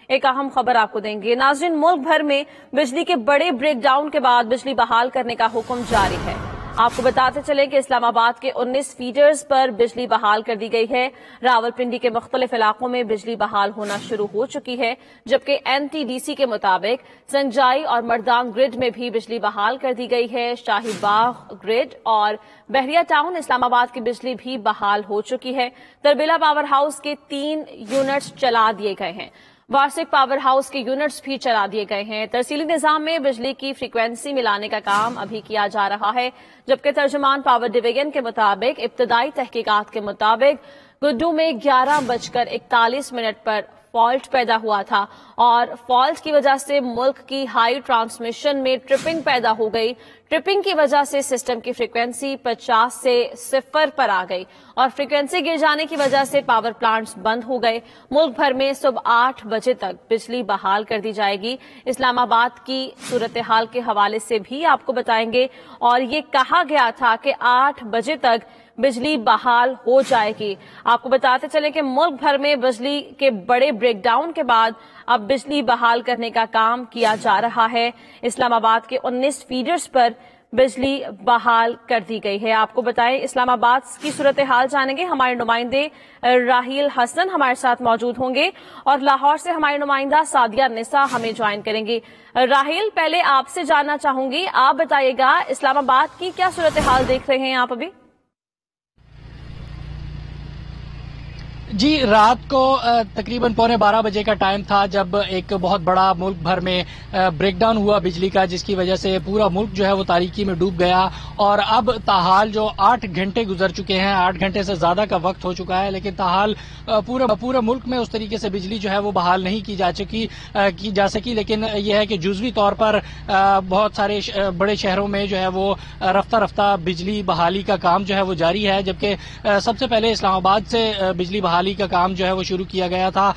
ایک اہم خبر آپ کو دیں گے۔ ناظرین، ملک بھر میں بجلی کے بڑے بریک ڈاؤن کے بعد بجلی بحال کرنے کا حکم جاری ہے۔ آپ کو بتاتے چلیں کہ اسلام آباد کے 19 فیڈرز پر بجلی بحال کر دی گئی ہے۔ راولپنڈی کے مختلف علاقوں میں بجلی بحال ہونا شروع ہو چکی ہے، جبکہ NTDC کے مطابق سنجائی اور مردان گرڈ میں بھی بجلی بحال کر دی گئی ہے۔ شاہی باغ گرڈ اور بحریہ ٹاؤن اسلام آباد کی بجلی بھی بحال ہو چکی ہے۔ تربیلا پاور ہاؤس کے 3 یونٹس چلا دیے گئے ہیں۔ وارسک پاور ہاؤس کے یونٹس بھی چلا دیے گئے ہیں۔ ترسیلی نظام میں بجلی کی فریکوینسی ملانے کا کام ابھی کیا جا رہا ہے، جبکہ ترجمان پاور ڈویژن کے مطابق ابتدائی تحقیقات کے مطابق گڈو میں 11:41 پر فالٹ پیدا ہوا تھا اور فالٹ کی وجہ سے ملک کی ہائی ٹرانسمیشن میں ٹرپنگ پیدا ہو گئی۔ ٹرپنگ کی وجہ سے سسٹم کی فریکوینسی 50 سے 0 پر آ گئی اور فریکوینسی گر جانے کی وجہ سے پاور پلانٹس بند ہو گئے۔ ملک بھر میں صبح 8 بجے تک بجلی بحال کر دی جائے گی۔ اسلام آباد کی صورتحال کے حوالے سے بھی آپ کو بتائیں گے، اور یہ کہا گیا تھا کہ 8 بجے تک بجلی بحال ہو جائے گی۔ آپ کو بتاتے چلیں کہ ملک بھر میں بجلی کے بڑے بریک ڈاؤن کے بعد اب بجلی بحال کرنے کا کام کیا جا رہا ہے۔ اسلام آباد کے 19 فیڈرز پر بجلی بحال کر دی گئی ہے۔ آپ کو بتائیں، اسلام آباد کی صورتحال جانیں گے، ہمارے نمائندے راہیل حسن ہمارے ساتھ موجود ہوں گے اور لاہور سے ہماری نمائندہ سعدیہ نسا ہمیں جوائن کریں گی۔ راہیل، پہلے آپ سے جاننا چاہوں گی، آپ بتائیے گا اسلام آباد کی کیا صورتحال دیکھ رہے ہیں آپ ابھی؟ جی، رات کو تقریباً 11:15 بجے کا ٹائم تھا جب ایک بہت بڑا ملک بھر میں بریک ڈاؤن ہوا بجلی کا، جس کی وجہ سے پورا ملک جو ہے وہ تاریکی میں ڈوب گیا، اور اب تاحال جو 8 گھنٹے گزر چکے ہیں، 8 گھنٹے سے زیادہ کا وقت ہو چکا ہے، لیکن تاحال پورے ملک میں اس طریقے سے بجلی جو ہے وہ بحال نہیں کی جا سکی۔ لیکن یہ ہے کہ جزوی طور پر بہت سارے بڑے شہروں میں جو ہے وہ رفتہ رفتہ بجلی بحالی کا کام جو ہے وہ جاری ہے، جبکہ سب سے پہلے اسلام آباد سے بجلی بحالی کا کام جو ہے وہ شروع کیا گیا تھا۔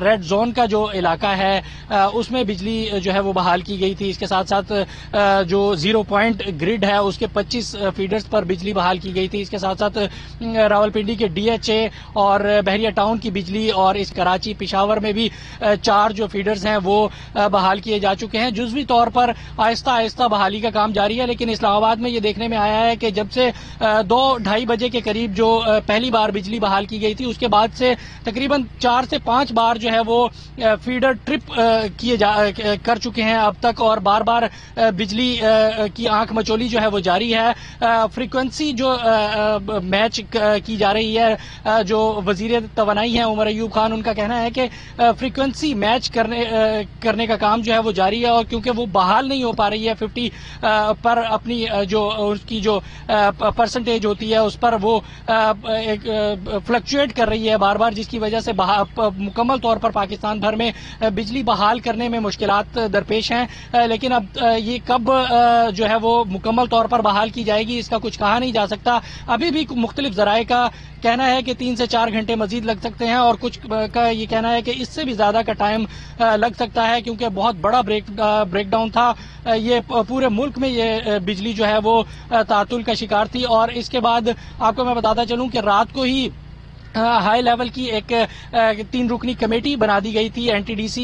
ریڈ زون کا جو علاقہ ہے اس میں بجلی جو ہے وہ بحال کی گئی تھی۔ اس کے ساتھ ساتھ جو 0 پوائنٹ گرڈ ہے اس کے 25 فیڈرز پر بجلی بحال کی گئی تھی۔ اس کے ساتھ ساتھ راولپنڈی کے DHA اور بحریہ ٹاؤن کی بجلی، اور اس کراچی پشاور میں بھی 4 جو فیڈرز ہیں وہ بحال کیے جا چکے ہیں۔ جزوی طور پر آہستہ آہستہ بحالی کا کام جاری ہے، لیکن اسلام آباد میں یہ دیکھنے میں آیا ہے کہ جب سے 2-2:30 بجے کے قریب جو پہلی بار بجلی بحال کی گئی تھی، اس کے بعد سے تقریباً 4 سے 5 بار جو ہے وہ فیڈر ٹرپ کر چکے ہیں اب تک، اور بار بار بجلی کی آنکھ مچولی جو ہے وہ جاری ہے۔ فریکوینسی جو میچ کی جا رہی ہے، جو وزیر توانائی ہیں عمر ایوب خان، ان کا کہنا ہے کہ فریکوینسی میچ کرنے کا کام جو ہے وہ جاری ہے، اور کیونکہ وہ بحال نہیں ہو پا رہی ہے 50 پر اپنی جو اس کی جو پرسنٹیج ہوتی ہے اس پر وہ فلکچویٹ کر رہی ہے بار بار، جس کی وجہ سے مکمل طور پر پاکستان بھر میں بجلی بحال کرنے میں مشکلات درپیش ہیں۔ لیکن اب یہ کب جو ہے وہ مکمل طور پر بحال کی جائے گی، اس کا کچھ کہا نہیں جا سکتا۔ ابھی بھی مختلف ذرائع کا کہنا ہے کہ 3 سے 4 گھنٹے مزید لگ سکتے ہیں، اور کچھ کا یہ کہنا ہے کہ اس سے بھی زیادہ کا ٹائم لگ سکتا ہے، کیونکہ بہت بڑا بریک ڈاؤن تھا۔ یہ پورے ملک میں یہ بجلی جو ہے وہ تعطل کا شکار تھی۔ اور اس کے بعد آپ کو میں بتاتا چلوں کہ رات کو ہی ہائی لیول کی ایک 3 رکنی کمیٹی بنا دی گئی تھی۔ NTDC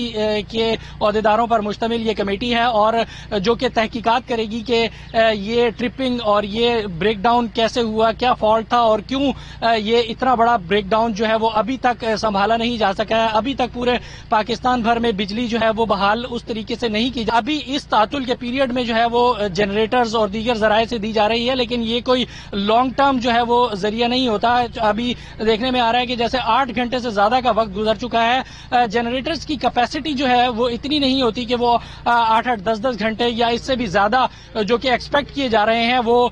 کے عہدیداروں پر مشتمل یہ کمیٹی ہے، اور جو کہ تحقیقات کرے گی کہ یہ ٹرپنگ اور یہ بریک ڈاؤن کیسے ہوا، کیا فالٹ تھا، اور کیوں یہ اتنا بڑا بریک ڈاؤن جو ہے وہ ابھی تک سنبھالا نہیں جا سکا ہے۔ ابھی تک پورے پاکستان بھر میں بجلی جو ہے وہ بحال اس طریقے سے نہیں کی ابھی اس تعطل کے پیریڈ میں جو ہے وہ جنریٹرز اور دیگر ذرائع سے دی جا رہی ہے، لیکن یہ کوئی لانگ ٹرم جو ہے وہ ذریعہ نہیں ہوتا۔ ابھی دیکھنے میں آ رہا ہے کہ جیسے 8 گھنٹے سے زیادہ کا وقت گزر چکا ہے، جنریٹرز کی کیپیسٹی جو ہے وہ اتنی نہیں ہوتی کہ وہ 8-8 10-10 گھنٹے یا اس سے بھی زیادہ جو کہ ایکسپیکٹ کیے جا رہے ہیں وہ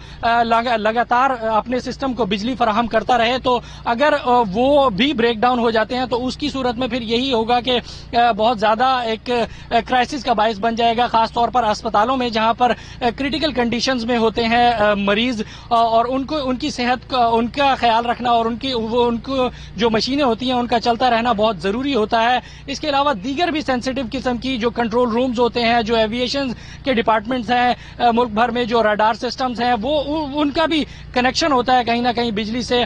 لگاتار اپنے سسٹم کو بجلی فراہم کرتا رہے۔ تو اگر وہ بھی بریک ڈاؤن ہو جاتے ہیں تو اس کی صورت میں پھر یہی ہوگا کہ بہت زیادہ ایک کرائسس کا باعث بن جائے گا، خاص طور پر اسپتالوں میں جہاں پر کریٹیکل کنڈیشنز میں ہوتے ہیں مریض، اور ان کی صحت کا ان کا خیال رکھنا اور ان کو जो मशीनें होती हैं उनका चलता रहना बहुत जरूरी होता है। इसके अलावा दीगर भी सेंसिटिव किस्म की जो कंट्रोल रूम्स होते हैं, जो एविएशन के डिपार्टमेंट्स हैं मुल्क भर में, जो रडार सिस्टम्स हैं, वो उनका भी कनेक्शन होता है कहीं ना कहीं बिजली से।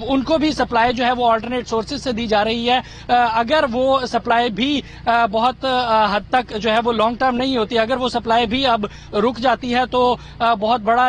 उनको भी सप्लाई जो है वो ऑल्टरनेट सोर्सेज से दी जा रही है। अगर वो सप्लाई भी बहुत हद तक जो है वो लॉन्ग टर्म नहीं होती, अगर वो सप्लाई भी अब रुक जाती है तो बहुत बड़ा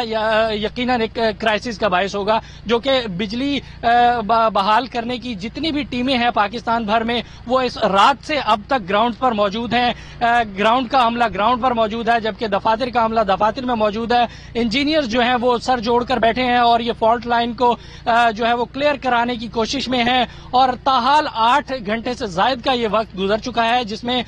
यकीनन एक क्राइसिस का बायस होगा, जो कि बिजली बहाल करने की जितनी भी टीमें हैं पाकिस्तान भर में, वो इस रात से अब तक ग्राउंड पर मौजूद हैं। ग्राउंड का अमला ग्राउंड पर मौजूद है, जबकि दफातर का अमला दफातर में मौजूद है। इंजीनियर्स जो हैं वो सर जोड़कर बैठे हैं और ये फॉल्ट लाइन को जो है वो क्लियर कराने की कोशिश में है। और ताहाल 8 घंटे से ज्यादा का ये वक्त गुजर चुका है जिसमें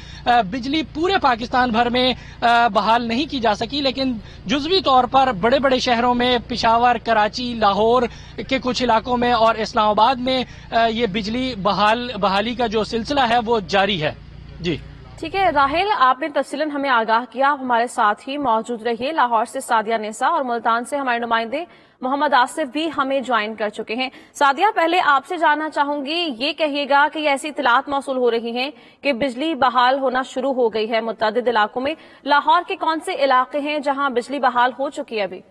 बिजली पूरे पाकिस्तान भर में बहाल नहीं की जा सकी, लेकिन जुज़वी तौर पर बड़े बड़े शहरों में, पेशावर, कराची, लाहौर के कुछ इलाकों में और इस्लामाबाद में ये बिजली बहाली का जो सिलसिला है वो जारी है। जी ठीक है राहिल, आपने तफसीलन हमें आगाह किया। आप हमारे साथ ही मौजूद रहिए। लाहौर से सादिया नेसा और मुल्तान से हमारे नुमाइंदे मोहम्मद आसिफ भी हमें ज्वाइन कर चुके हैं। सादिया, पहले आपसे जानना चाहूंगी, ये कहिएगा कि ऐसी इत्तलात मौसूल हो रही हैं कि बिजली बहाल होना शुरू हो गई है मुतअद्दिद इलाकों में। लाहौर के कौन से इलाके हैं जहां बिजली बहाल हो चुकी है अभी?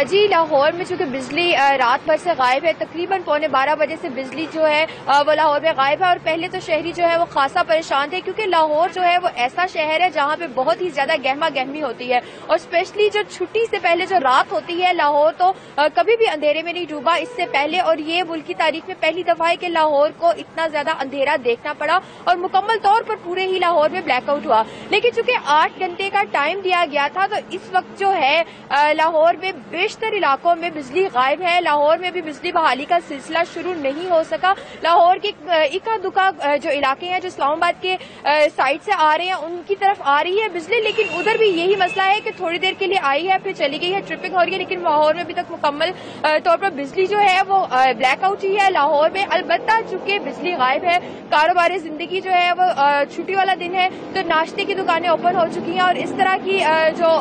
जी, लाहौर में चूंकि बिजली रात भर से गायब है, तकरीबन 12:15 बजे से बिजली जो है वो लाहौर में गायब है। और पहले तो शहरी जो है वो खासा परेशान थे, क्योंकि लाहौर जो है वो ऐसा शहर है जहां पे बहुत ही ज्यादा गहमा गहमी होती है। और स्पेशली जो छुट्टी से पहले जो रात होती है, लाहौर तो कभी भी अंधेरे में नहीं डूबा इससे पहले। और ये मुल्क की तारीख में पहली दफा है कि लाहौर को इतना ज्यादा अंधेरा देखना पड़ा और मुकम्मल तौर पर पूरे ही लाहौर में ब्लैकआउट हुआ। लेकिन चूंकि 8 घंटे का टाइम दिया गया था, तो इस वक्त जो है लाहौर में बेशतर इलाकों में बिजली गायब है। लाहौर में भी बिजली बहाली का सिलसिला शुरू नहीं हो सका। लाहौर के इक्का दुक्का जो इलाके हैं जो इस्लामाबाद के साइड से आ रहे हैं, उनकी तरफ आ रही है बिजली, लेकिन उधर भी यही मसला है कि थोड़ी देर के लिए आई है फिर चली गई है, ट्रिपिंग हो रही है। लेकिन लाहौर में अभी तक मुकम्मल तौर पर बिजली जो है वो ब्लैकआउट ही है लाहौर में। अलबत्ता चूंकि बिजली गायब है, कारोबारी जिंदगी जो है वो छुट्टी वाला दिन है, तो नाश्ते की दुकानें ओपन हो चुकी हैं। और इस तरह की जो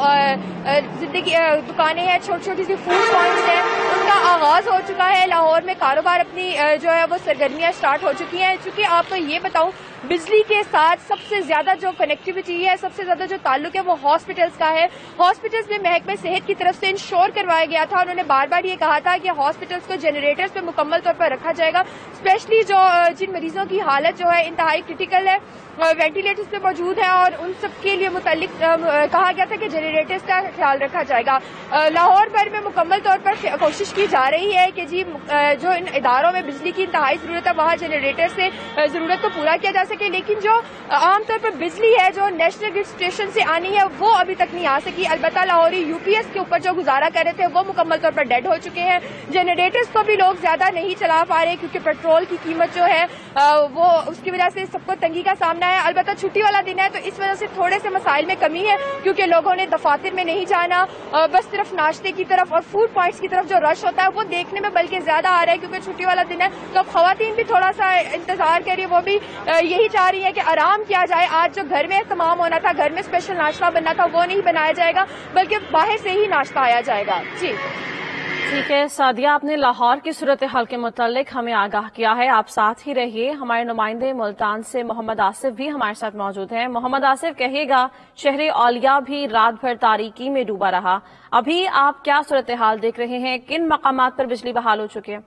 जिंदगी दुकानें हैं, छोटी छोटी सी फूड पॉइंट्स हैं, उनका आगाज हो चुका है। लाहौर में कारोबार अपनी जो है वो सरगर्मियां स्टार्ट हो चुकी हैं। चूंकि आपको ये बताऊं, बिजली के साथ सबसे ज्यादा जो कनेक्टिविटी है, सबसे ज्यादा जो ताल्लुक है वो हॉस्पिटल्स का है। हॉस्पिटल्स में महकमे सेहत की तरफ से इंश्योर करवाया गया था। उन्होंने बार बार ये कहा था कि हॉस्पिटल्स को जनरेटर्स पे मुकम्मल तौर पर रखा जाएगा। स्पेशली जो जिन मरीजों की हालत जो है इंतहाई क्रिटिकल है, वेंटिलेटर्स पे मौजूद है, और उन सब के लिए मुतालिक कहा गया था कि जनरेटर्स का ख्याल रखा जाएगा। लाहौर भर में मुकम्मल तौर पर कोशिश की जा रही है कि जी जो इन इदारों में बिजली की इंतहाई जरूरत है, वहाँ जनरेटर से जरूरत को पूरा किया जा सके। लेकिन जो आमतौर पर बिजली है जो नेशनल ग्रिड स्टेशन से आनी है, वो अभी तक नहीं आ सकी। अलबत्ता लाहौरी यूपीएस के ऊपर जो गुजारा कर रहे थे वो मुकम्मल तौर पर डेड हो चुके हैं। जनरेटर्स को भी लोग ज्यादा नहीं चला पा रहे, क्योंकि पेट्रोल की कीमत जो है वो उसकी वजह से सबको तंगी का सामना है। अलबत्ता छुट्टी वाला दिन है, तो इस वजह से थोड़े से मसाइल में कमी है, क्योंकि लोगों ने दफातर में नहीं जाना, बस सिर्फ नाश्ते की तरफ और फूड पॉइंट्स की तरफ जो रश होता है वो देखने में बल्कि ज्यादा आ रहा है, क्योंकि छुट्टी वाला दिन है। तो खवातीन भी थोड़ा सा इंतजार कर रही है, वो भी यही चाह रही है कि आराम किया जाए। आज जो घर में तमाम होना था, घर में स्पेशल नाश्ता बनना था, वो नहीं बनाया जाएगा, बल्कि बाहर से ही नाश्ता आया जाएगा। जी ठीक है सादिया, आपने लाहौर की सूरत हाल के मुतालिक हमें आगाह किया है। आप साथ ही रहिए। हमारे नुमाइंदे मुल्तान से मोहम्मद आसिफ भी हमारे साथ मौजूद हैं। मोहम्मद आसिफ, कहिएगा, शहर औलिया भी रात भर तारीकी में डूबा रहा, अभी आप क्या सूरत हाल देख रहे हैं? किन मकामात पर बिजली बहाल हो चुकी है?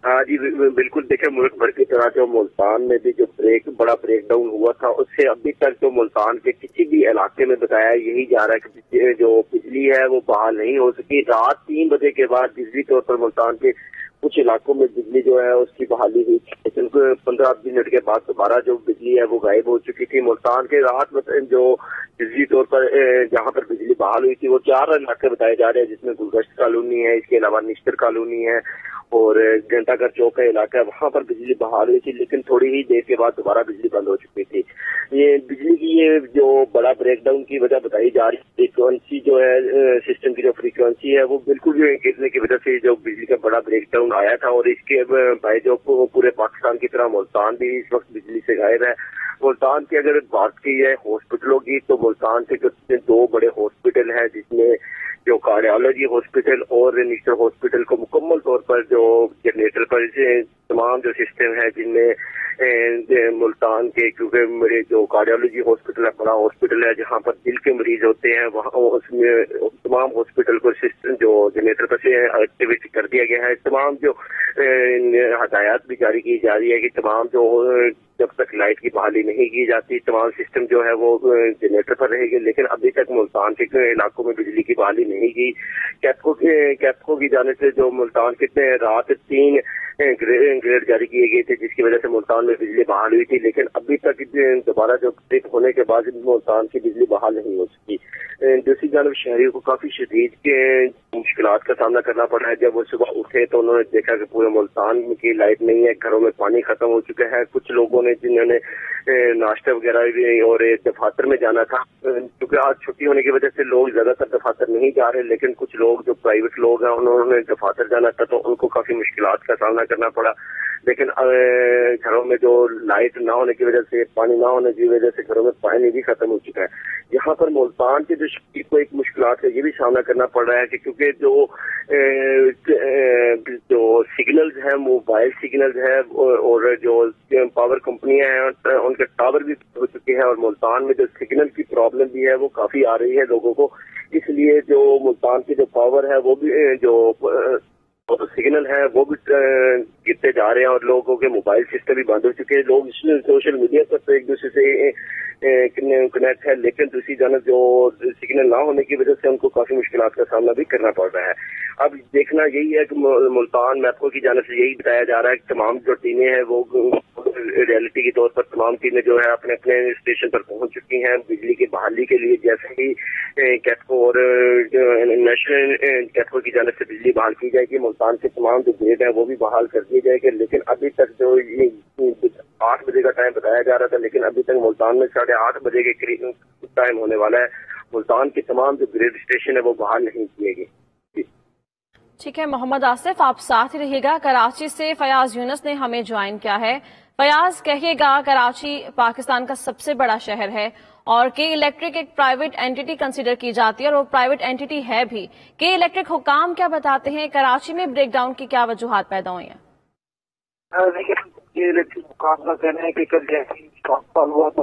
जी बिल्कुल, देखिए मुल्क भर की तरह जो मुल्तान में भी जो बड़ा ब्रेक डाउन हुआ था, उससे अभी तक जो मुल्तान के किसी भी इलाके में बताया यही जा रहा है कि जो बिजली है वो बहाल नहीं हो सकी। रात 3 बजे के बाद बिजली तौर पर मुल्तान के कुछ इलाकों में बिजली जो है उसकी बहाली हुई, लेकिन 15 मिनट के बाद दोबारा जो बिजली है वो गायब हो चुकी थी। मुल्तान के रात में जो बिजली तौर पर जहाँ पर बिजली बहाल हुई थी वो 4 इलाके बताए जा रहे हैं, जिसमें गुलगश्त कॉलोनी है, इसके अलावा निश्तर कॉलोनी है और घंटाघर चौक का इलाका है, वहां पर बिजली बहाल हुई थी, लेकिन थोड़ी ही देर के बाद दोबारा बिजली बंद हो चुकी थी। ये बिजली की ये जो बड़ा ब्रेकडाउन की वजह बताई जा रही है, फ्रीक्वेंसी जो है सिस्टम की जो फ्रीक्वेंसी है वो बिल्कुल गिरने की वजह से जो बिजली का बड़ा ब्रेकडाउन आया था। और इसके भाई जो पूरे पाकिस्तान की तरह मुल्तान भी इस वक्त बिजली से गायब है। मुल्तान की अगर बात की जाए हॉस्पिटलों की, तो मुल्तान के 2 बड़े हॉस्पिटल हैं, जिसमें जो कार्डियोलॉजी हॉस्पिटल और नेशनल हॉस्पिटल को मुकम्मल तौर पर जो जनरेटर पर तमाम जो सिस्टम है जिनमें मुल्तान के, क्योंकि मेरे जो कार्डियोलॉजी हॉस्पिटल है बड़ा हॉस्पिटल है जहाँ पर दिल के मरीज होते हैं, वहाँ उसमें तमाम हॉस्पिटल को सिस्टम जो जनरेटर पर से एक्टिवेट कर दिया गया है। तमाम जो हदायत भी जारी की जा रही है कि तमाम जो जब तक लाइट की बहाली नहीं की जाती तमाम सिस्टम जो है वो जनरेटर पर रहेगी, लेकिन अभी तक मुल्तान के इलाकों में बिजली की बहाली नहीं की। कैप्को की जाने से जो मुल्तान के रात 3 ग्रेड जारी किए गए थे जिसकी वजह से मुल्तान में बिजली बहाल हुई थी, लेकिन अभी तक दोबारा जो ट्रिप होने के बाद मुल्तान की बिजली बहाल नहीं हो सकी। दूसरी जानब शहरियों को काफी शदीद के मुश्किलात का सामना करना पड़ा है। जब वो सुबह उठे तो उन्होंने देखा कि पूरे मुल्तान की लाइट नहीं है, घरों में पानी खत्म हो चुका है। कुछ लोगों ने जिन्होंने नाश्ता वगैरह और दफातर में जाना था, क्योंकि आज छुट्टी होने की वजह से लोग ज्यादातर दफातर नहीं जा रहे, लेकिन कुछ लोग जो प्राइवेट लोग हैं उन्होंने दफातर जाना था तो उनको काफी मुश्किलात का सामना करना पड़ा। लेकिन घरों में जो लाइट ना होने की वजह से, पानी ना होने की वजह से घरों में पानी भी खत्म हो चुका है। यहाँ पर मुल्तान के जो शहरी को एक मुश्किलात का ये भी सामना करना पड़ रहा है कि क्योंकि जो सिग्नल्स हैं, मोबाइल सिग्नल्स है और जो पावर कंपनियां हैं उनके टावर भी हो चुके हैं और मुल्तान में जो सिग्नल की प्रॉब्लम भी है वो काफी आ रही है लोगों को। इसलिए जो मुल्तान की जो पावर है वो भी जो सिग्नल है वो भी गिरते जा रहे हैं और लोगों के मोबाइल सिस्टम भी बंद हो चुके हैं। लोग सोशल मीडिया पर तो एक दूसरे से कनेक्ट है, लेकिन दूसरी जानब जो सिग्नल ना होने की वजह से उनको काफी मुश्किलात का सामना भी करना पड़ रहा है। अब देखना यही है कि मुल्तान मैपको की जानब से यही बताया जा रहा है कि तमाम जो टीमें हैं वो रियलिटी के तौर पर तमाम टीमें जो है अपने अपने स्टेशन पर पहुंच चुकी हैं बिजली की बहाली के लिए। जैसे ही कैटको और नेशनल कैटको की जानब से बिजली बहाल की जाएगी, मुल्तान के तमाम जो ग्रिड है वो भी बहाल कर दिए जाएंगे। लेकिन अभी तक जो 8 बजे का टाइम बताया जा रहा था, लेकिन अभी तक मुल्तान में 8:30 बजे के करीब टाइम होने वाला है। मुल्तान के तमाम जो ग्रिड स्टेशन है वो बहाल नहीं किए गए। ठीक है मोहम्मद आसिफ, आप साथ ही रहिएगा। कराची से फयाज यूनुस ने हमें ज्वाइन किया है। फयाज, कहिएगा, कराची पाकिस्तान का सबसे बड़ा शहर है और के इलेक्ट्रिक एक प्राइवेट एंटिटी कंसीडर की जाती है और वो प्राइवेट एंटिटी है भी। के इलेक्ट्रिक हुकाम क्या बताते हैं, कराची में ब्रेकडाउन की क्या वजूहात पैदा हुई हैं? के इलेक्ट्रिक हुकाम का कहना है कि कल जैसे स्टॉकफॉल हुआ तो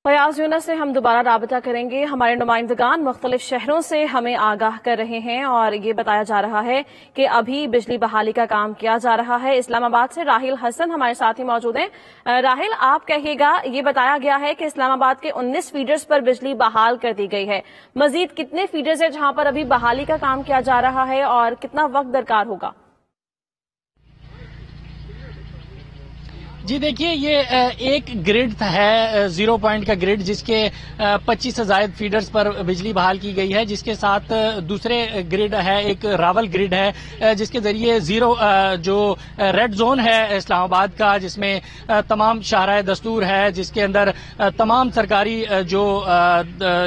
फयाज यूनुस से हम दोबारा राबता करेंगे। हमारे नुमाइंदगान मुख्तलिफ शहरों से हमें आगाह कर रहे हैं और ये बताया जा रहा है कि अभी बिजली बहाली का काम किया जा रहा है। इस्लामाबाद से राहिल हसन हमारे साथ ही मौजूद हैं। राहिल, आप कहिएगा, ये बताया गया है कि इस्लामाबाद के 19 फीडर्स पर बिजली बहाल कर दी गई है। मजीद कितने फीडर्स है जहां पर अभी बहाली का काम किया जा रहा है और कितना वक्त दरकार होगा? जी देखिए, ये एक ग्रिड है 0 पॉइंट का ग्रिड जिसके 25 से ज्यादा फीडर्स पर बिजली बहाल की गई है, जिसके साथ दूसरे ग्रिड है, एक रावल ग्रिड है जिसके जरिए जो रेड जोन है इस्लामाबाद का, जिसमें तमाम शाहराह दस्तूर है, जिसके अंदर तमाम सरकारी जो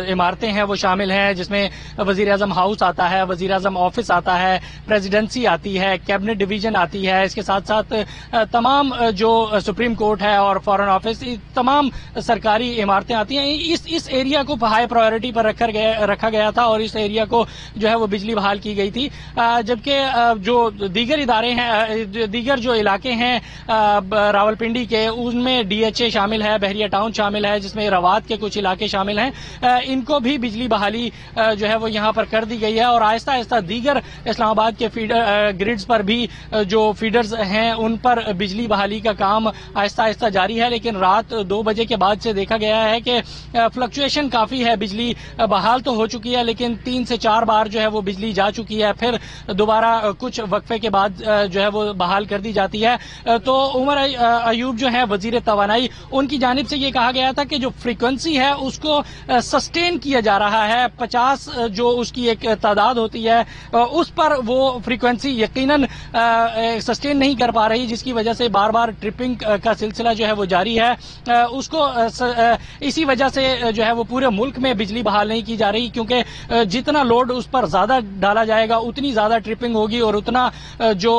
इमारतें हैं वो शामिल हैं, जिसमें वजीर आजम हाउस आता है, वजीर आजम ऑफिस आता है, प्रेसिडेंसी आती है, कैबिनेट डिवीजन आती है, इसके साथ साथ तमाम जो सुप्रीम कोर्ट है और फॉरेन ऑफिस, तमाम सरकारी इमारतें आती हैं। इस एरिया को हाई प्रायोरिटी पर रखा गया था और इस एरिया को जो है वो बिजली बहाल की गई थी। जबकि जो दीगर इदारे हैं, दीगर जो इलाके हैं रावलपिंडी के, उनमें डीएचए शामिल है, बहरिया टाउन शामिल है, जिसमें रवात के कुछ इलाके शामिल हैं। इनको भी बिजली बहाली जो है वो यहाँ पर कर दी गई है और आहिस्ता आहिस्ता दीगर इस्लामाबाद के ग्रिड्स पर भी जो फीडर्स हैं उन पर बिजली बहाली का काम आहिस्ता आहिस्ता जारी है। लेकिन रात 2 बजे के बाद से देखा गया है कि फ्लक्चुएशन काफी है। बिजली बहाल तो हो चुकी है लेकिन 3 से 4 बार जो है वो बिजली जा चुकी है, फिर दोबारा कुछ वक्फे के बाद जो है वो बहाल कर दी जाती है। तो उमर अयूब जो है वजीर तवानाई, उनकी जानिब से ये कहा गया था कि जो फ्रीक्वेंसी है उसको सस्टेन किया जा रहा है। 50 जो उसकी एक तादाद होती है उस पर वो फ्रीक्वेंसी यकीनन सस्टेन नहीं कर पा रही, जिसकी वजह से बार बार ट्रिपिंग का सिलसिला जो है वो जारी है। उसको इसी वजह से जो है वो पूरे मुल्क में बिजली बहाल नहीं की जा रही, क्योंकि जितना लोड उस पर ज्यादा डाला जाएगा उतनी ज्यादा ट्रिपिंग होगी और उतना जो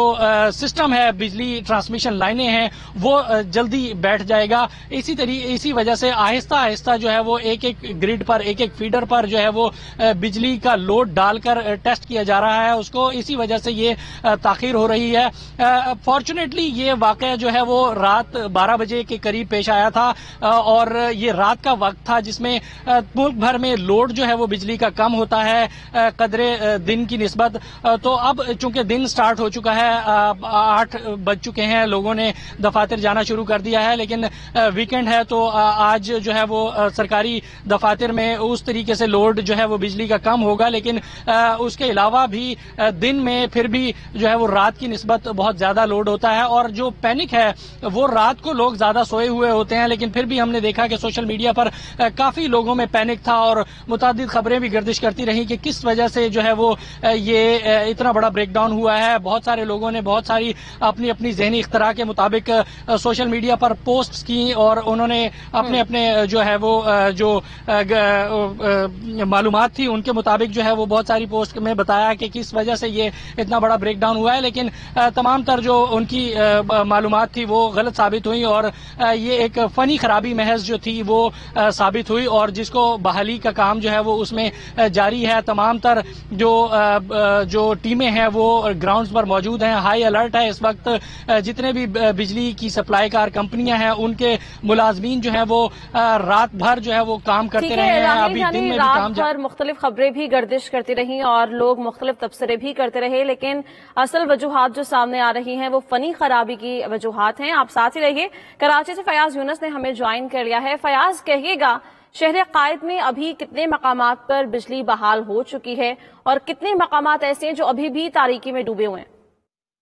सिस्टम है, बिजली ट्रांसमिशन लाइनें हैं, वो जल्दी बैठ जाएगा। इसी वजह से आहिस्ता आहिस्ता जो है वो एक एक ग्रिड पर, एक एक फीडर पर जो है वो बिजली का लोड डालकर टेस्ट किया जा रहा है उसको। इसी वजह से ये ताखीर हो रही है। फॉर्चुनेटली ये वाकया जो है वो रात 12 बजे के करीब पेश आया था और ये रात का वक्त था जिसमें मुल्क भर में लोड जो है वो बिजली का कम होता है कदरे दिन की निस्बत। तो अब चूंकि दिन स्टार्ट हो चुका है, 8 बज चुके हैं, लोगों ने दफातर जाना शुरू कर दिया है, लेकिन वीकेंड है तो आज जो है वो सरकारी दफातर में उस तरीके से लोड जो है वो बिजली का कम होगा। लेकिन उसके अलावा भी दिन में फिर भी जो है वो रात की निस्बत बहुत ज्यादा लोड होता है। और जो पैनिक है वो रात को लोग ज्यादा सोए हुए होते हैं, लेकिन फिर भी हमने देखा कि सोशल मीडिया पर काफी लोगों में पैनिक था और मुतादिद खबरें भी गर्दिश करती रही कि किस वजह से जो है वो ये इतना बड़ा ब्रेकडाउन हुआ है। बहुत सारे लोगों ने बहुत सारी अपनी अपनी ज़हनी इख्तरा के मुताबिक सोशल मीडिया पर पोस्ट्स की और उन्होंने अपने अपने जो है वो जो मालूमात थी उनके मुताबिक जो है वो बहुत सारी पोस्ट में बताया कि किस वजह से ये इतना बड़ा ब्रेकडाउन हुआ है। लेकिन तमाम तर जो उनकी मालूमात थी वो गलत साबित हुई और ये एक फनी खराबी महज जो थी वो साबित हुई और जिसको बहाली का काम जो है वो उसमें जारी है। तमाम तर जो टीमें हैं वो ग्राउंड्स पर मौजूद हैं। हाई अलर्ट है इस वक्त। जितने भी बिजली की सप्लाईकार कंपनियां हैं उनके मुलाजमीन जो है वो रात भर जो है वो काम करते रहे हैं। अभी दिन में भी काम पर मुख्तलिफ खबरें भी गर्दिश करती रही और लोग मुख्तलिफ तबसरे भी करते रहे, लेकिन असल वजूहात जो सामने आ रही हैं वो फनी खराबी की वजूहात हैं। आप साथ ही रहिए। कराची से फयाज यूनुस ने हमें ज्वाइन कर लिया है। फयाज, कहिएगा शहर कायद में अभी कितने मकामात पर बिजली बहाल हो चुकी है और कितने मकामात ऐसे हैं जो अभी भी तारीकी में डूबे हुए हैं?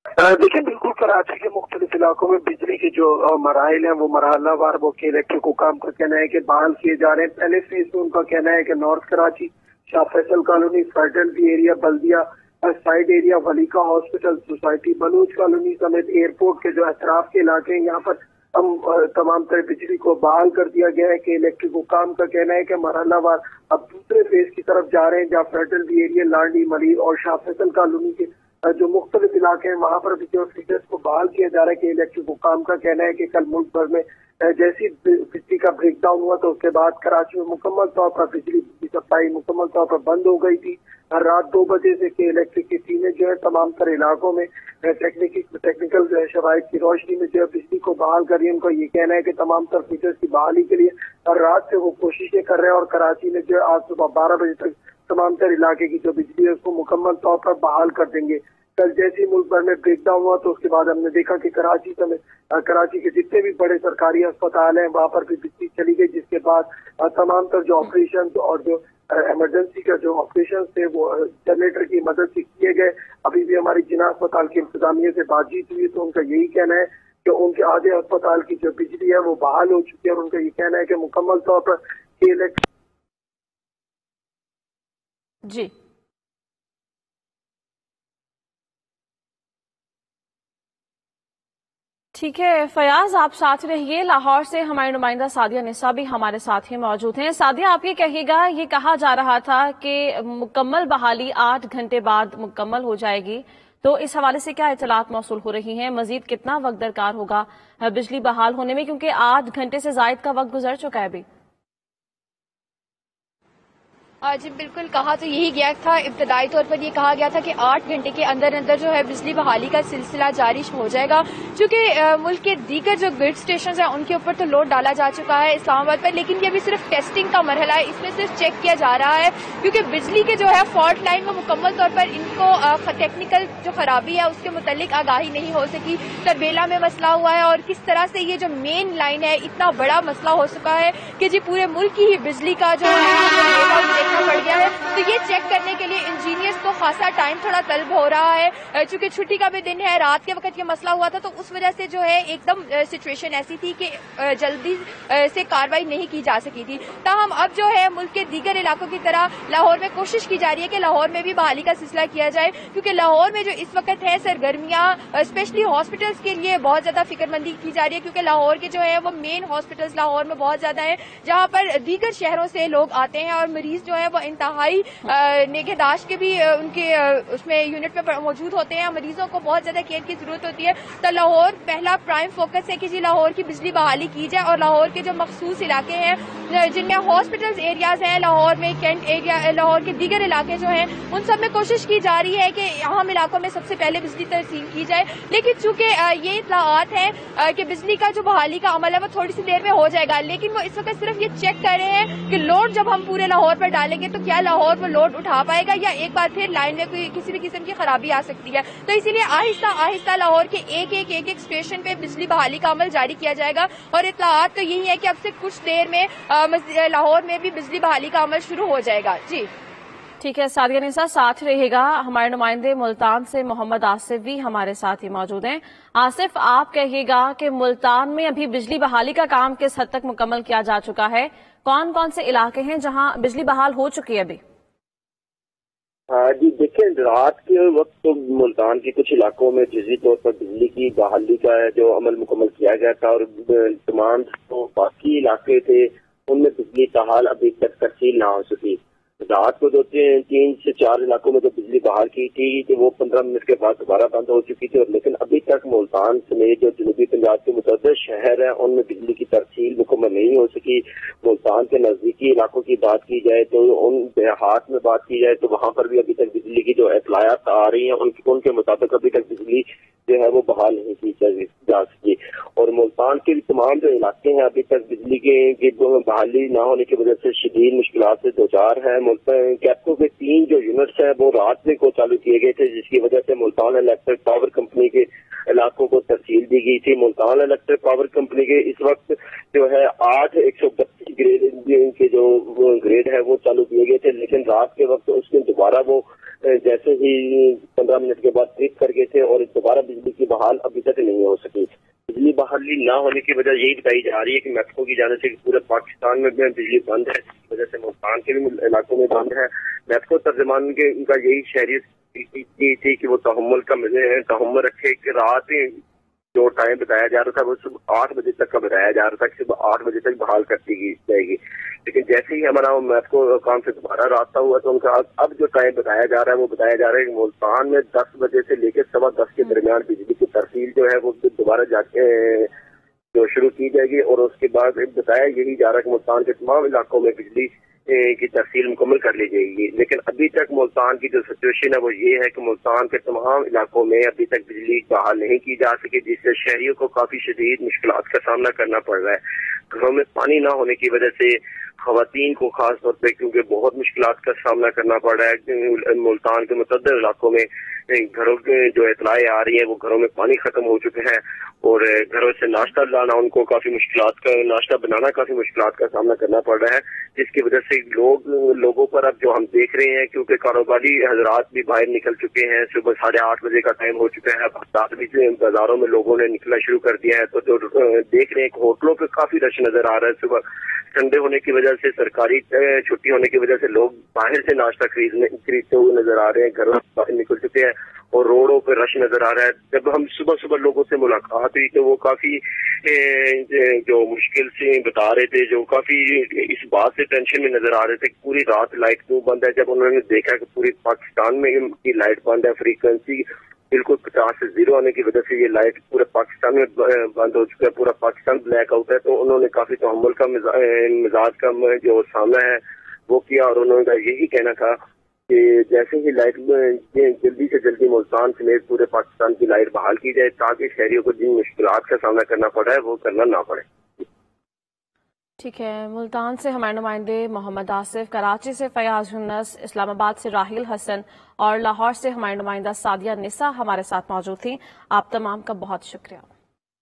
देखिए, बिल्कुल कराची के मुख्तलिफ इलाकों में बिजली के जो मराइल हैं वो मरहलावार वो के इलेक्ट्रिक हुकाम का कहना है कि बहाल किए जा रहे हैं। पहले फेज में उनका कहना है कि north Karachi, Shah Faisal colony, fertility area, Baldia site area, Walika hospital society, Baloch colony समेत एयरपोर्ट के जो अतराफ के इलाके हैं यहाँ पर तमाम तरह बिजली को बहाल कर दिया गया है। कि इलेक्ट्रिक हुकाम का कहना है कि मरहलावार अब दूसरे फेज की तरफ जा रहे हैं जहाँ फर्टलिटी एरिया, लांडी, मलिर और शाह फैसल कॉलोनी के जो मुख्तलिफ इलाके हैं वहाँ पर भी जो फीडर्स को बहाल किया जा रहा है। कि इलेक्ट्रिक हुकाम का कहना है कि कल मुल्क भर में जैसी बिजली का ब्रेकडाउन हुआ तो उसके बाद कराची में मुकम्मल तौर पर बिजली की सप्लाई मुकम्मल तौर पर बंद हो गई थी। रात 2 बजे से के इलेक्ट्रिक की टीमें जो है तमाम तर इलाकों में टेक्निकल शराइत की रोशनी में जो है बिजली को बहाल कर रही है। उनका ये कहना है कि तमाम तर फीडर्स की बहाली के लिए और रात से वो कोशिशें कर रहे हैं और कराची में जो है आज सुबह 12 बजे तक तमाम तर इलाके की जो बिजली है उसको मुकम्मल तौर पर बहाल कर देंगे। कल जैसे ही मुल्क भर में ब्रेकडाउन हुआ तो उसके बाद हमने देखा कि कराची के जितने भी बड़े सरकारी अस्पताल हैं वहाँ पर भी बिजली चली गई, जिसके बाद तमाम तर जो ऑपरेशन और जो इमरजेंसी का जो ऑपरेशन थे वो जनरेटर की मदद से किए गए। अभी भी हमारी जिला अस्पताल की इंतजामिया से बातचीत हुई तो उनका यही कहना है कि उनके आधे अस्पताल की जो बिजली है वो बहाल हो चुकी है और उनका ये कहना है कि मुकम्मल तौर पर जी ठीक है फयाज, आप साथ रहिए। लाहौर से हमारी नुमाइंदा सादिया निसा भी हमारे साथ ही मौजूद हैं। सादिया, आप ये कहिएगा, ये कहा जा रहा था कि मुकम्मल बहाली 8 घंटे बाद मुकम्मल हो जाएगी, तो इस हवाले से क्या इतलात मौसूल हो रही हैं? मजीद कितना वक्त दरकार होगा बिजली बहाल होने में, क्योंकि 8 घंटे से जायद का वक्त गुजर चुका है अभी? जी बिल्कुल, कहा तो यही गया था। इब्तदाई तौर पर ये कहा गया था कि 8 घंटे के अंदर अंदर जो है बिजली बहाली का सिलसिला जारी हो जाएगा, क्योंकि मुल्क के दीगर जो ग्रिड स्टेशन हैं उनके ऊपर तो लोड डाला जा चुका है इस्लामाबाद पर, लेकिन ये अभी सिर्फ टेस्टिंग का मरहला है। इसमें सिर्फ चेक किया जा रहा है क्योंकि बिजली के जो है फॉल्ट लाइन वो मुकम्मल तौर पर इनको टेक्निकल जो खराबी है उसके मुतालिक आगाही नहीं हो सकी। तरबेला में मसला हुआ है और किस तरह से ये जो मेन लाइन है इतना बड़ा मसला हो चुका है कि जी पूरे मुल्क की ही बिजली का जो है کرنا پڑ گیا ہے. تو یہ چیک کرنے کے لیے انجینئرز کو خاصا ٹائم تھوڑا طلب ہو رہا ہے, چونکہ چھٹی کا بھی دن ہے, رات کے وقت یہ مسئلہ ہوا تھا, تو اس وجہ سے جو ہے ایک دم سچویشن ایسی تھی کہ جلدی سے کاروائی نہیں کی جا سکی تھی. تاہم اب جو ہے ملک کے دیگر علاقوں کی طرح لاہور میں کوشش کی جا رہی ہے کہ لاہور میں بھی بحالی کا سلسلہ کیا جائے, کیونکہ لاہور میں جو اس وقت ہے سرگرمیاں اسپیشلی ہاسپٹلس کے لیے بہت زیادہ فکر مندی کی جا رہی ہے, کیونکہ لاہور کے جو ہے وہ مین ہاسپٹلس لاہور میں بہت زیادہ ہیں, جہاں پر دیگر شہروں سے لوگ آتے ہیں اور مریض جو ہے وہ انتہائی نگہداشت کے بھی ان کے اس میں یونٹ میں موجود ہوتے ہیں. مریضوں کو بہت زیادہ کیئر کی ضرورت ہوتی ہے. تو لاہور پہلا پرائم فوکس ہے کہ جی لاہور کی بجلی بحالی کی جائے, اور لاہور کے جو مخصوص علاقے ہیں جن میں ہاسپٹلز ایریاز ہیں, لاہور میں کینٹ ایریا, لاہور کے دیگر علاقے جو ہیں ان سب میں کوشش کی جا رہی ہے کہ اہم علاقوں میں سب سے پہلے بجلی ترسیل کی جائے. لیکن چونکہ یہ اطلاعات ہیں کہ بجلی کا جو بحالی کا عمل ہے وہ تھوڑی سی دیر میں ہو جائے گا, لیکن وہ اس وقت صرف یہ چیک کر رہے ہیں کہ لوڈ جب ہم پورے لاہور پر ڈالیں گے تو کیا لاہور وہ لوڈ اٹھا پائے گا, یا ایک بار پھر لائن میں کوئی کسی بھی قسم کی خرابی آ سکتی ہے. تو اسی لیے آہستہ آہستہ لاہور کے ایک اسٹیشن پہ بجلی بحالی کا عمل جاری کیا جائے گا, اور اطلاعات تو یہی ہے کہ اب سے کچھ دیر میں لاہور میں بھی بجلی بحالی کا عمل شروع ہو جائے گا. جی ٹھیک ہے سعدیہ نساء, ساتھ رہے گا. ہمارے نمائندے ملتان سے محمد آصف بھی ہمارے ساتھ ہی موجود ہیں. آصف, آپ کہیے گا کہ ملتان میں ابھی بجلی بحالی کا کام کس حد تک مکمل کیا جا چکا ہے, کون کون سے علاقے ہیں جہاں بجلی بحال ہو چکی ہے ابھی؟ جی دیکھیں, رات کے وقت تو ملتان کے کچھ علاقوں میں جزوی طور پر بجلی کی بحالی کا جو عمل مکمل کیا گیا تھا, اور تمام جو باقی علاقے تھے ان میں بجلی کا حال ابھی تک ترسیل نہ ہو سکی. رات کو 3 سے 4 علاقوں میں جو بجلی بحال کی تھی تو وہ 15 منٹ کے بعد دوبارہ بند ہو چکی تھی, لیکن ابھی تک ملتان سمیت جو جنوبی پنجاب کے متعدد شہر ہیں ان میں بجلی کی ترسیل مکمل نہیں ہو سکی. ملتان کے نزدیکی علاقوں کی بات کی جائے تو ان دیہات میں بات کی جائے تو وہاں پر بھی ابھی تک بجلی کی جو اطلاعات آ رہی ہیں ان کے مطابق ابھی تک بجلی جو ہے وہ بحال نہیں کی جا سکی. اور ملتان کے تمام جو علاقے ہیں ابھی تک بجلی کی بحالی نہ ہونے کی وجہ سے شدید مشکلات سے دوچار ہے. کیپکو کے 3 جو یونٹس ہیں وہ رات میں کو چالو کیے گئے تھے, جس کی وجہ سے ملتان الیکٹرک پاور کمپنی کے علاقوں کو ترسیل دی گئی تھی. ملتان الیکٹرک پاور کمپنی کے اس وقت جو ہے 8 132 گریڈ کے جو گریڈ ہے وہ چالو کیے گئے تھے, لیکن رات کے وقت اس میں دوبارہ وہ جیسے ہی 15 منٹ کے بعد ٹرپ کر گئے تھے, اور دوبارہ بجلی کی بحال ابھی تک نہیں ہو سکی. بجلی بحالی نہ ہونے کی وجہ یہی بتائی جا رہی ہے کہ میپکو کی جانب سے پورے پاکستان میں بجلی بند ہے, جس کی وجہ سے ملتان کے بھی علاقوں میں بند ہے. میپکو ترجمان کا یہی شہریت تھی کہ وہ تحمل رکھے کہ رات جو ٹائم بتایا جا رہا تھا وہ صبح 8 بجے تک کا بتایا جا رہا تھا کہ صبح 8 بجے تک بحال کر دی جائے گی, لیکن جیسے ہی ہمارا میپکو کام سے دوبارہ رابطہ ہوا تو ان کا اب جو ٹائم بتایا جا رہا ہے وہ بتایا جا رہا ہے کہ ملتان میں 10 بجے سے لے کے 10:15 کے درمیان بجلی کی ترسیل جو ہے وہ دوبارہ جا کے جو شروع کی جائے گی, اور اس کے بعد بتایا یہی جا رہا ہے کہ ملتان کے تمام علاقوں میں بجلی کی ترسیل مکمل کر لی جائے گی. لیکن ابھی تک ملتان کی جو سچویشن ہے وہ یہ ہے کہ ملتان کے تمام علاقوں میں ابھی تک بجلی بحال نہیں کی جا سکی, جس سے شہریوں کو کافی شدید مشکلات کا سامنا کرنا پڑ رہا ہے. گھروں میں پانی نہ ہونے کی وجہ سے خواتین کو خاص طور پہ کیونکہ بہت مشکلات کا سامنا کرنا پڑ رہا ہے. ملتان کے متعدد علاقوں میں گھروں کے جو اطلاعیں آ رہی ہیں وہ گھروں میں پانی ختم ہو چکے ہیں, اور گھروں سے ناشتہ لانا ان کو کافی مشکلات کا ناشتہ بنانا کافی مشکلات کا سامنا کرنا پڑ رہا ہے, جس کی وجہ سے لوگوں پر اب جو ہم دیکھ رہے ہیں کیونکہ کاروباری حضرات بھی باہر نکل چکے ہیں, صبح 8:30 بجے کا ٹائم ہو چکا ہے, رات بھی بازاروں میں لوگوں نے نکلنا شروع کر دیا ہے. تو جو دیکھ رہے ہیں کہ ہوٹلوں پہ کافی رش نظر آ رہا ہے. صبح سنڈے ہونے کی وجہ سے, سرکاری چھٹی ہونے کی وجہ سے لوگ باہر سے ناشتہ خریدتے ہوئے نظر آ رہے ہیں, گھروں سے باہر نکل چکے ہیں اور روڈوں پہ رش نظر آ رہا ہے. جب ہم صبح لوگوں سے ملاقات ہوئی تو وہ کافی جو مشکل سے بتا رہے تھے, جو کافی اس بات سے ٹینشن میں نظر آ رہے تھے کہ پوری رات لائٹ کیوں بند ہے. جب انہوں نے دیکھا کہ پوری پاکستان میں کی لائٹ بند ہے, فریکوینسی بالکل 50 سے 0 آنے کی وجہ سے یہ لائٹ پورے پاکستان میں بند ہو چکا ہے, پورا پاکستان بلیک آؤٹ ہے, تو انہوں نے کافی تحمل کا مزاج کا جو سامنا ہے وہ کیا, اور انہوں نے یہی کہنا تھا کہ جیسے ہی لائٹ جلدی سے جلدی ملتان سمیت پورے پاکستان کی لائٹ بحال کی جائے تاکہ شہریوں کو جن مشکلات کا سامنا کرنا پڑا ہے وہ کرنا نہ پڑے. ٹھیک ہے, ملتان سے ہمارے نمائندے محمد آصف, کراچی سے فیاض یونس, اسلام آباد سے راحیل حسن اور لاہور سے ہمارے نمائندہ سعدیہ نساء ہمارے ساتھ موجود تھیں. آپ تمام کا بہت شکریہ.